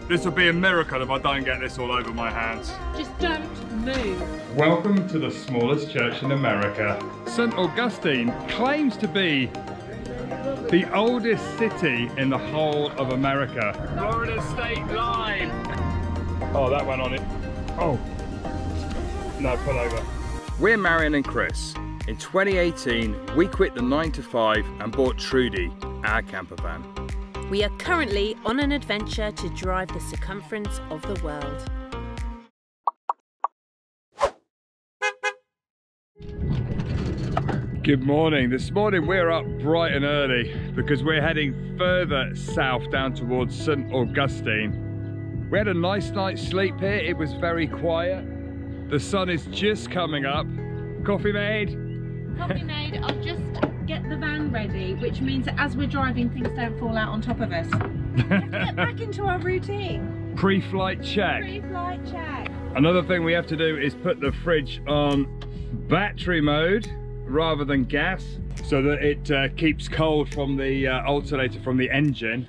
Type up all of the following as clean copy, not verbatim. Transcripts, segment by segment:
This will be a miracle if I don't get this all over my hands. Just don't move. Welcome to the smallest church in America. St. Augustine claims to be the oldest city in the whole of America. Florida State Line. Oh, that went on it. Oh. No, pull over. We're Marion and Chris. In 2018, we quit the 9-to-5 and bought Trudy, our camper van. We are currently on an adventure to drive the circumference of the world. Good morning. This morning we're up bright and early because we're heading further south down towards St. Augustine. We had a nice night's sleep here. It was very quiet. The sun is just coming up. Coffee made? Coffee made. I'll just get the van ready, which means that as we're driving, things don't fall out on top of us. Let's get back into our routine. Pre-flight check. Pre-flight check. Another thing we have to do is put the fridge on battery mode rather than gas, so that it keeps cold from the alternator from the engine.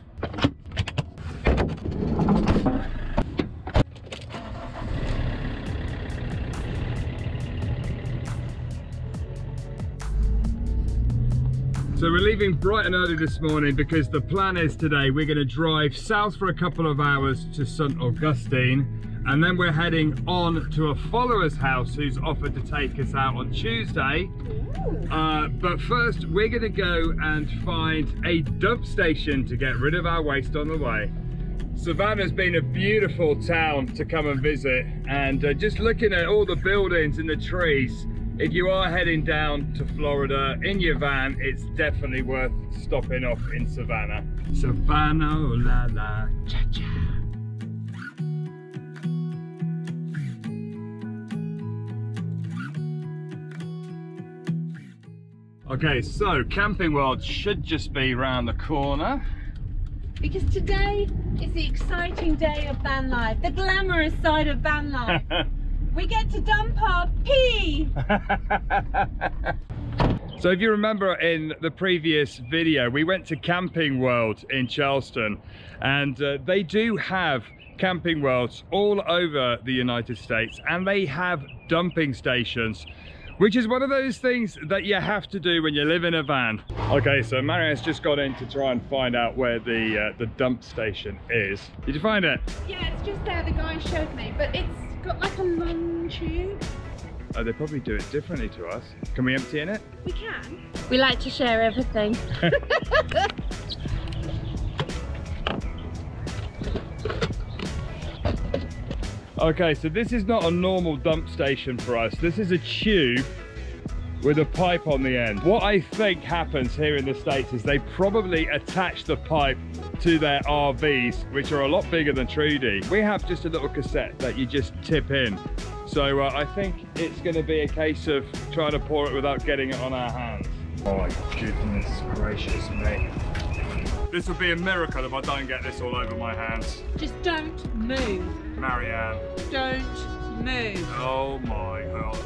So we're leaving bright and early this morning because the plan is today we're going to drive south for a couple of hours to St. Augustine, and then we're heading on to a follower's house who's offered to take us out on Tuesday. But first we're going to go and find a dump station to get rid of our waste on the way. Savannah's been a beautiful town to come and visit, and just looking at all the buildings and the trees, if you are heading down to Florida in your van, it's definitely worth stopping off in Savannah. Savannah, oh la la, cha cha. Okay, so Camping World should just be around the corner. Because today is the exciting day of van life, the glamorous side of van life. We get to dump our pee! So if you remember in the previous video, we went to Camping World in Charleston, and they do have camping worlds all over the United States, and they have dumping stations, which is one of those things that you have to do when you live in a van. Okay, so Marion's just gone in to try and find out where the dump station is. Did you find it? Yeah, it's just there, the guy showed me, but it's got like a long tube. Oh, they probably do it differently to us. Can we empty in it? We can. We like to share everything. Okay, so this is not a normal dump station for us. This is a tube with a pipe on the end. What I think happens here in the States is they probably attach the pipe to their RVs, which are a lot bigger than Trudy. We have just a little cassette that you just tip in. So I think it's gonna be a case of trying to pour it without getting it on our hands. Oh my goodness gracious me. This will be a miracle if I don't get this all over my hands. Just don't move. Marianne. Don't move. Oh my God.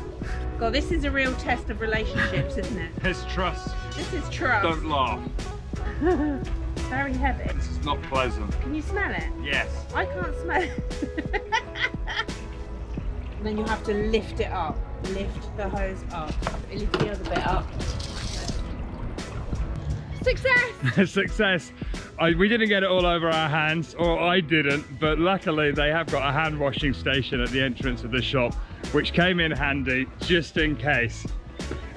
God, this is a real test of relationships, isn't it? It's trust. This is trust. Don't laugh. Very heavy. This is not pleasant. Can you smell it? Yes. I can't smell it. And then you have to lift it up. Lift the hose up. Lift the other bit up. Success! Success. We didn't get it all over our hands, or I didn't, but luckily they have got a hand washing station at the entrance of the shop, which came in handy just in case.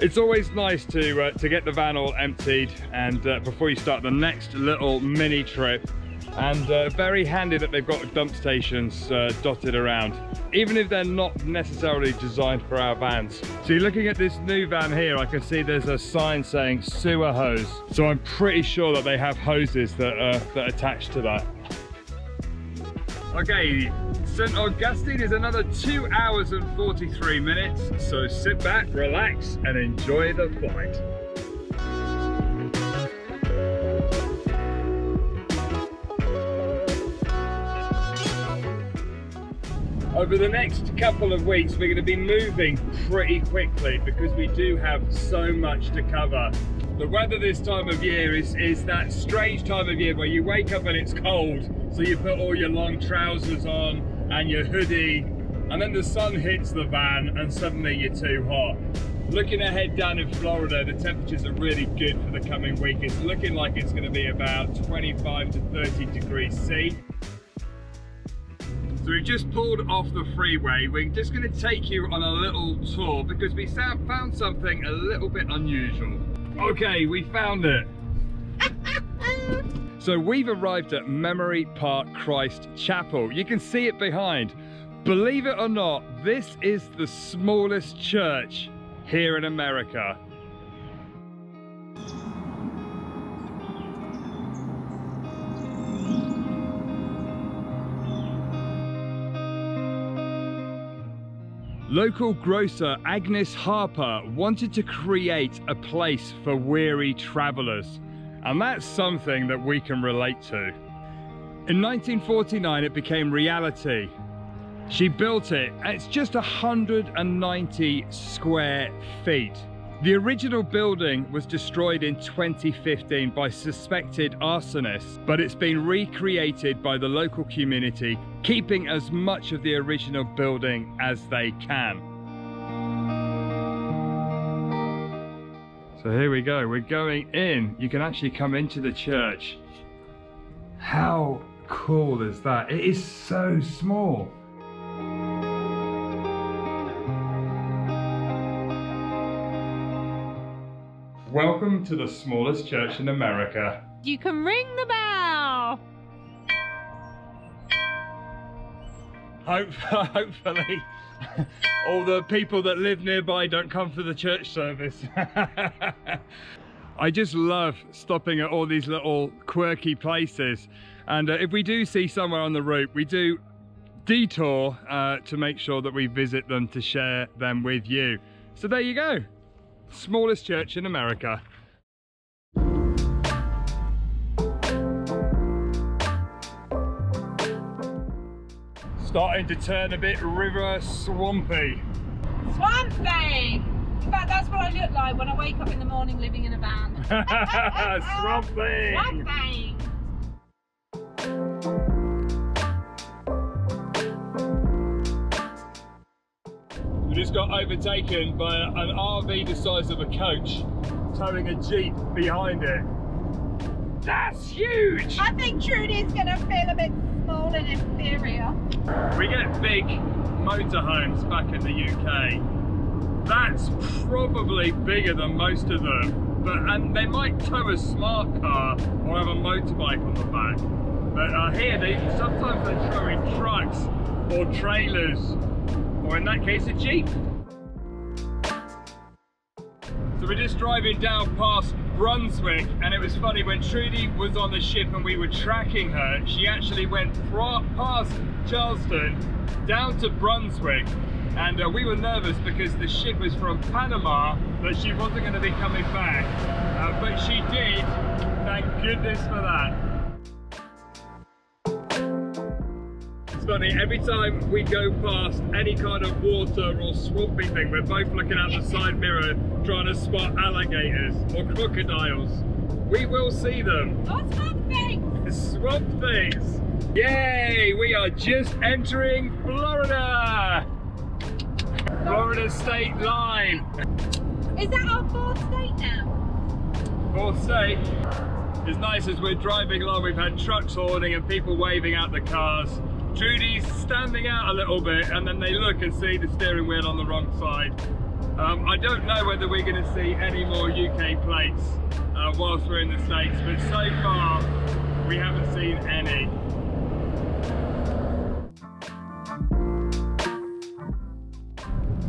It's always nice to get the van all emptied and before you start the next little mini trip, and very handy that they've got dump stations dotted around, even if they're not necessarily designed for our vans. So you're looking at this new van here, I can see there's a sign saying sewer hose, so I'm pretty sure that they have hoses that attach to that. Okay, St. Augustine is another 2 hours and 43 minutes, so sit back, relax, and enjoy the flight. Over the next couple of weeks, we're going to be moving pretty quickly because we do have so much to cover. The weather this time of year is that strange time of year where you wake up and it's cold, so you put all your long trousers on and your hoodie, and then the sun hits the van and suddenly you're too hot. Looking ahead down in Florida, the temperatures are really good for the coming week. It's looking like it's going to be about 25 to 30 degrees C. So we've just pulled off the freeway. We're just going to take you on a little tour because we found something a little bit unusual. Okay, we found it. So we've arrived at Memory Park Christ Chapel. You can see it behind. Believe it or not, this is the smallest church here in America. Local grocer Agnes Harper wanted to create a place for weary travelers, and that's something that we can relate to. In 1949 it became reality. She built it, and it's just 190 square feet. The original building was destroyed in 2015 by suspected arsonists, but it's been recreated by the local community, keeping as much of the original building as they can. So here we go, we're going in. You can actually come into the church. How cool is that? It is so small. Welcome to the smallest church in America. You can ring the bell. Hopefully all the people that live nearby don't come for the church service. I just love stopping at all these little quirky places, and if we do see somewhere on the route, we do detour to make sure that we visit them to share them with you. So there you go. Smallest church in America. Starting to turn a bit river swampy. Swampy! In fact, that's what I look like when I wake up in the morning living in a van. Swampy! Swampy! We just got overtaken by an RV the size of a coach, towing a Jeep behind it. That's huge! I think Trudy's gonna feel a bit small and inferior. We get big motorhomes back in the UK. That's probably bigger than most of them, and they might tow a smart car or have a motorbike on the back. But here, sometimes they're towing trucks or trailers, or in that case, a Jeep. So we're just driving down past Brunswick, and it was funny, when Trudy was on the ship and we were tracking her, she actually went past Charleston down to Brunswick, and we were nervous because the ship was from Panama, but she wasn't going to be coming back, but she did. Thank goodness for that. It's funny, every time we go past any kind of water or swampy thing, we're both looking out the side mirror trying to spot alligators or crocodiles. We will see them. Oh, swamp things! Swamp things! Yay! We are just entering Florida! Florida state line. Is that our fourth state now? Fourth state. It's nice as we're driving along, we've had trucks horning and people waving out the cars. Trudy's standing out a little bit, and then they look and see the steering wheel on the wrong side. I don't know whether we're going to see any more UK plates whilst we're in the States, but so far we haven't seen any.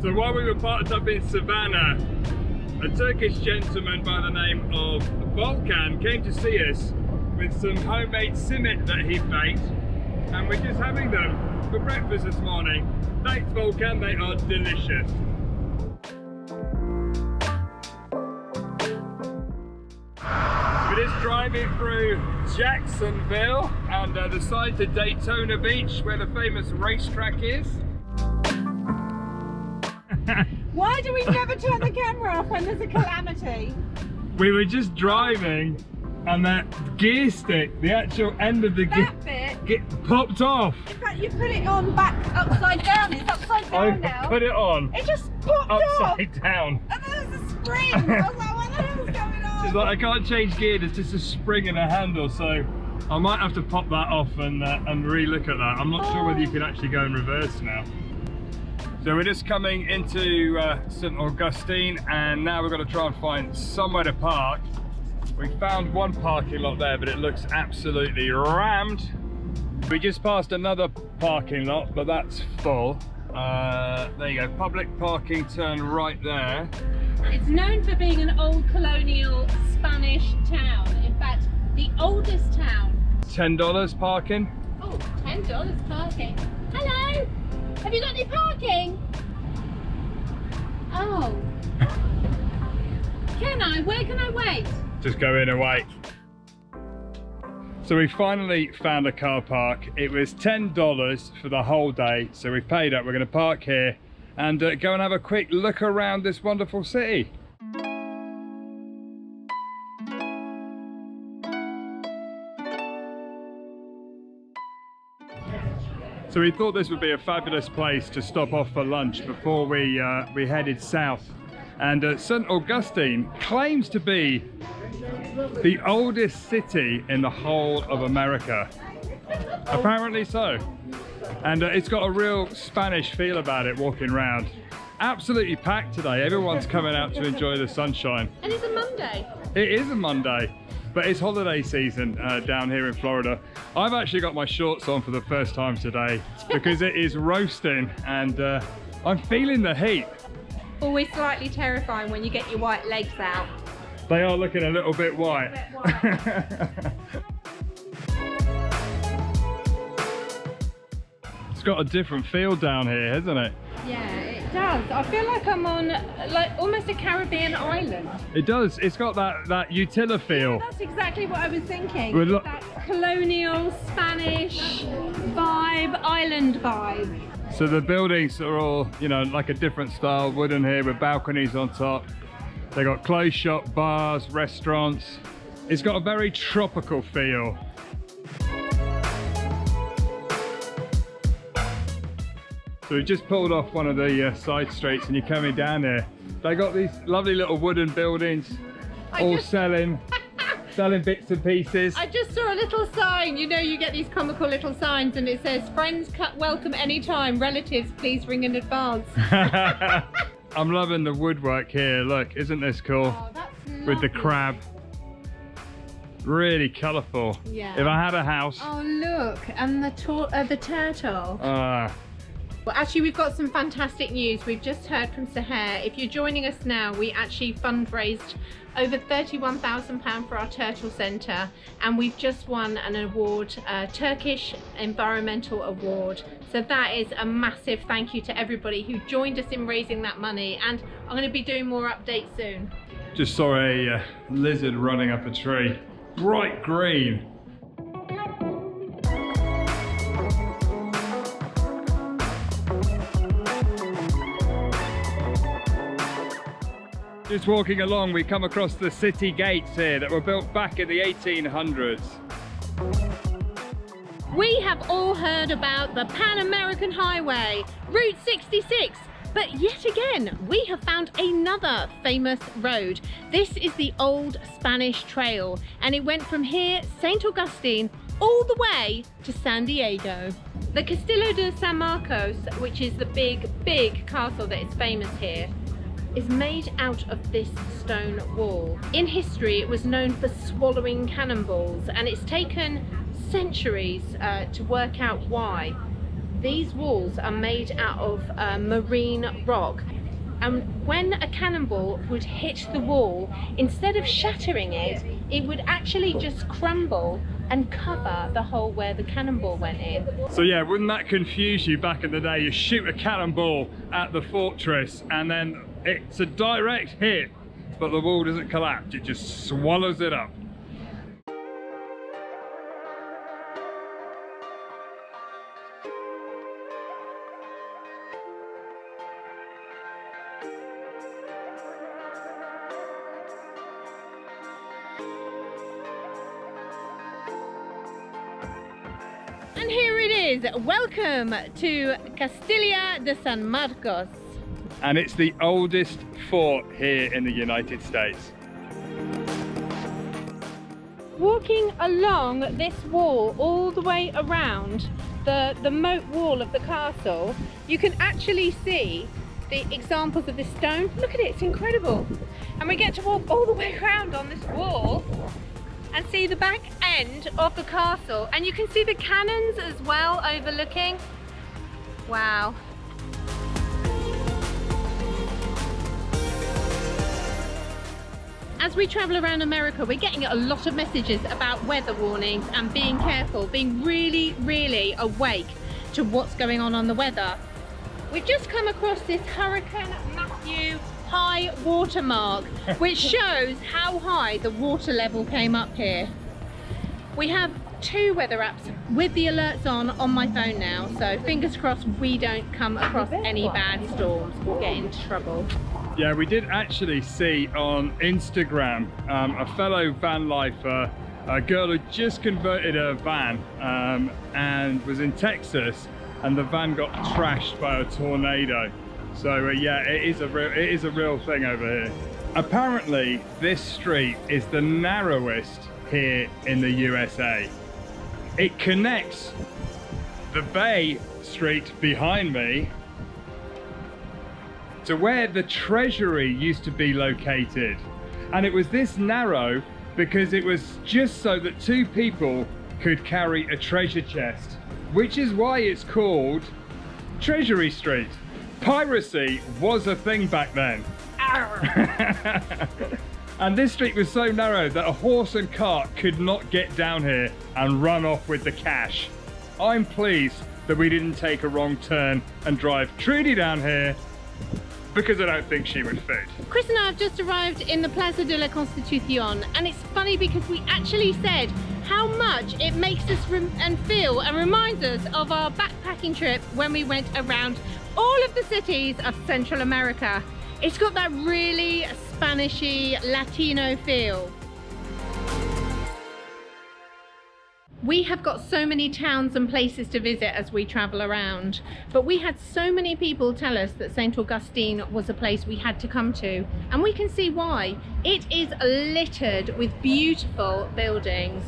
So while we were parked up in Savannah, a Turkish gentleman by the name of Volkan came to see us with some homemade simit that he baked, and we're just having them for breakfast this morning. Thanks Volkan, they are delicious. We're just driving through Jacksonville and the side to Daytona Beach where the famous racetrack is. Why do we never turn the camera off when there's a calamity? We were just driving and that gear stick, the actual end of the gear, popped off. In fact, you put it on back upside down. It's upside down now. Put it on. It just popped upside off. down. And then there's a spring. I was like, what the hell's going on? It's like, I can't change gear, there's just a spring and a handle, so I might have to pop that off and re-look at that. I'm not sure whether you can actually go in reverse now. So we're just coming into St Augustine, and now we've got to try and find somewhere to park. We found one parking lot there, but it looks absolutely rammed. We just passed another parking lot, but that's full. There you go, public parking, turn right there. It's known for being an old colonial Spanish town. In fact, the oldest town. $10 parking. Oh, $10 parking. Hello, have you got any parking? Oh. Can I? Where can I wait? Just go in and wait. So we finally found a car park. It was $10 for the whole day, so we've paid up. We're going to park here and go and have a quick look around this wonderful city. So we thought this would be a fabulous place to stop off for lunch before we headed south. And St Augustine claims to be the oldest city in the whole of America. Apparently so. And it's got a real Spanish feel about it walking around. Absolutely packed today. Everyone's coming out to enjoy the sunshine. And it's a Monday. It is a Monday, but it's holiday season down here in Florida. I've actually got my shorts on for the first time today because it is roasting and I'm feeling the heat. Always slightly terrifying when you get your white legs out. They are looking a little bit white. It's got a different feel down here, hasn't it? Yeah, it does. I feel like I'm on like almost a Caribbean island. It does. It's got that Utila feel. Yeah, that's exactly what I was thinking. We're That colonial Spanish vibe, island vibe. So the buildings are all, you know, like a different style, wooden here with balconies on top. They got clothes shop, bars, restaurants. It's got a very tropical feel. So we just pulled off one of the side streets and you're coming down here. They got these lovely little wooden buildings, selling bits and pieces. I just saw a little sign. You know, you get these comical little signs and it says, friends welcome anytime, relatives please ring in advance. I'm loving the woodwork here. Look, isn't this cool? Oh, that's lovely. With the crab. Really colourful. Yeah. If I had a house. Oh look, and the turtle. Well, actually, we've got some fantastic news. We've just heard from Seher. If you're joining us now, we actually fundraised over £31,000 for our Turtle Centre, and we've just won an award, a Turkish Environmental Award. So that is a massive thank you to everybody who joined us in raising that money, and I'm going to be doing more updates soon. Just saw a lizard running up a tree. Bright green. Just walking along, we come across the city gates here that were built back in the 1800s. We have all heard about the Pan American Highway, Route 66, but yet again, we have found another famous road. This is the Old Spanish Trail, and it went from here, St. Augustine, all the way to San Diego. The Castillo de San Marcos, which is the big castle that is famous here, is made out of this stone wall. In history, it was known for swallowing cannonballs, and it's taken centuries to work out why. These walls are made out of marine rock, and when a cannonball would hit the wall, instead of shattering it, it would actually just crumble and cover the hole where the cannonball went in. So yeah, wouldn't that confuse you back in the day? You shoot a cannonball at the fortress and then it's a direct hit, but the wall doesn't collapse, it just swallows it up. guys, welcome to Castilla de San Marcos. And it's the oldest fort here in the United States. Walking along this wall all the way around the moat wall of the castle, you can actually see the examples of this stone. Look at it, it's incredible. And we get to walk all the way around on this wall and see the back end of the castle, and you can see the cannons as well overlooking. Wow. As we travel around America, we're getting a lot of messages about weather warnings and being careful, being really awake to what's going on the weather. We've just come across this Hurricane Matthew high water mark, which shows how high the water level came up here. We have 2 weather apps with the alerts on my phone now, so fingers crossed we don't come across any bad storms or get into trouble. Yeah, we did actually see on Instagram a fellow van lifer, a girl who just converted her van and was in Texas, and the van got trashed by a tornado. So yeah, it is a real thing over here. Apparently, this street is the narrowest here in the USA. It connects the Bay Street behind me to where the Treasury used to be located. And it was this narrow because it was just so that 2 people could carry a treasure chest, which is why it's called Treasury Street. Piracy was a thing back then. And this street was so narrow that a horse and cart could not get down here and run off with the cash. I'm pleased that we didn't take a wrong turn and drive Trudy down here, because I don't think she would fit. Chris and I have just arrived in the Plaza de la Constitución, and it's funny because we actually said how much it makes us feel and reminds us of our backpacking trip when we went around all of the cities of Central America. It's got that really Spanishy Latino feel. We have got so many towns and places to visit as we travel around, but we had so many people tell us that St. Augustine was a place we had to come to, and we can see why. It is littered with beautiful buildings.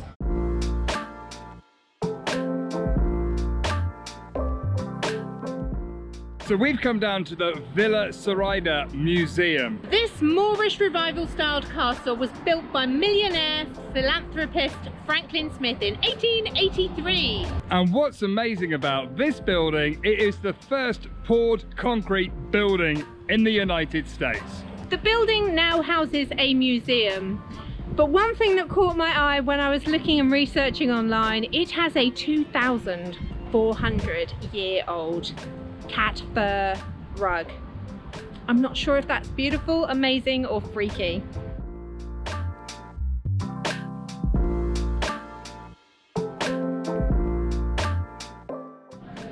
So we've come down to the Villa Zoraida Museum. This Moorish revival styled castle was built by millionaire philanthropist Franklin Smith in 1883. And what's amazing about this building, it is the first poured concrete building in the United States. The building now houses a museum, but one thing that caught my eye when I was looking and researching online, it has a 2,400-year-old cat fur rug. I'm not sure if that's beautiful, amazing, or freaky.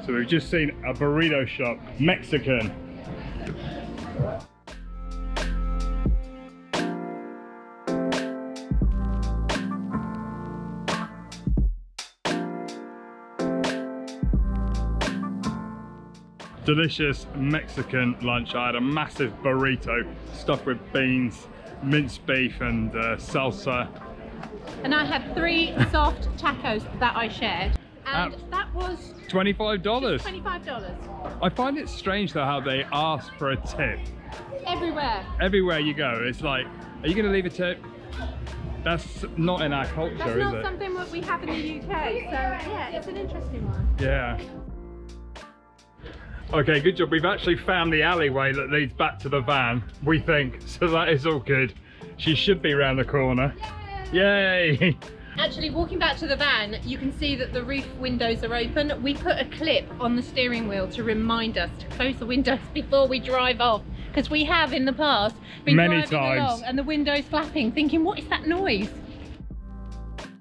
So we've just seen a burrito shop, Mexican. Delicious Mexican lunch. I had a massive burrito stuffed with beans, minced beef and salsa. And I had 3 soft tacos that I shared, and that was $25. $25. I find it strange though how they ask for a tip. Everywhere. Everywhere you go, it's like, are you going to leave a tip? That's not in our culture, is it? That's not something that we have in the UK, so yeah, it's an interesting one. Yeah. Okay, good job. We've actually found the alleyway that leads back to the van, we think, so that is all good. She should be around the corner. Yay! Yay! Actually, walking back to the van, you can see that the roof windows are open. We put a clip on the steering wheel to remind us to close the windows before we drive off, because we have in the past been driving along and the windows flapping, thinking, what is that noise?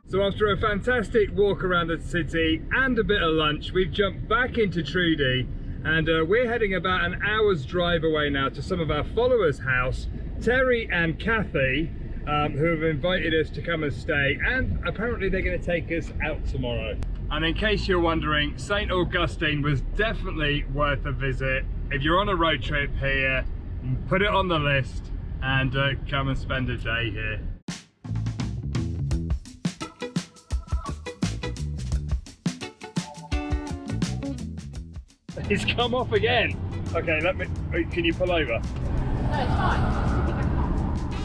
So after a fantastic walk around the city and a bit of lunch, we've jumped back into Trudy, and we're heading about an hour's drive away now to some of our followers' house, Terry and Kathy, who have invited us to come and stay, and apparently they're going to take us out tomorrow. And in case you're wondering, St. Augustine was definitely worth a visit. If you're on a road trip here, put it on the list and come and spend a day here. It's come off again. Okay, can you pull over? No, it's fine.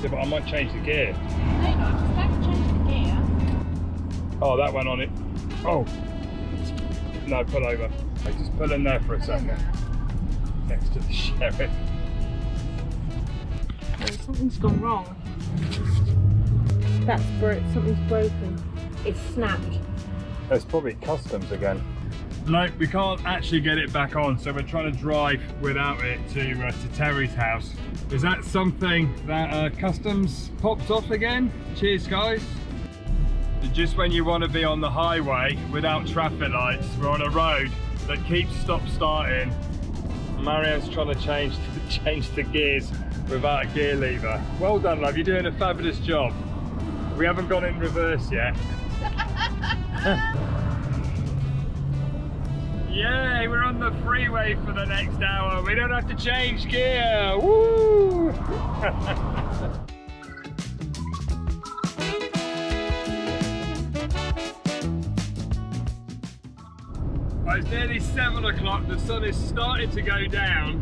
Yeah, but I might change the gear. No, just don't change the gear. Oh, that went on it. Oh, no, pull over. Just pull in there for a second. Next to the sheriff. Oh, something's gone wrong. Something's broken. It's snapped. It's probably customs again. No, we can't actually get it back on, so we're trying to drive without it to Terry's house. Is that something that customs popped off again? Cheers, guys. Just when you want to be on the highway without traffic lights, we're on a road that keeps stop-starting. Mario's trying to change the gears without a gear lever. Well done, love, you're doing a fabulous job. We haven't gone in reverse yet. Yay, we're on the freeway for the next hour. We don't have to change gear. Woo! Well, it's nearly 7 o'clock. The sun is starting to go down,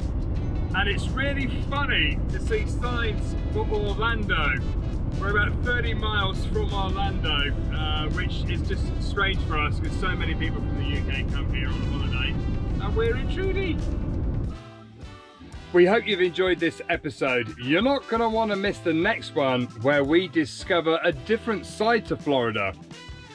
and it's really funny to see signs for Orlando. We're about 30 miles from Orlando, which is just strange for us because so many people from the UK come here on holiday, and we're intruding. We hope you've enjoyed this episode. You're not going to want to miss the next one, where we discover a different side to Florida.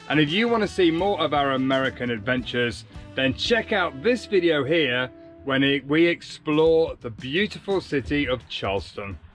And if you want to see more of our American adventures, then check out this video here when we explore the beautiful city of Charleston.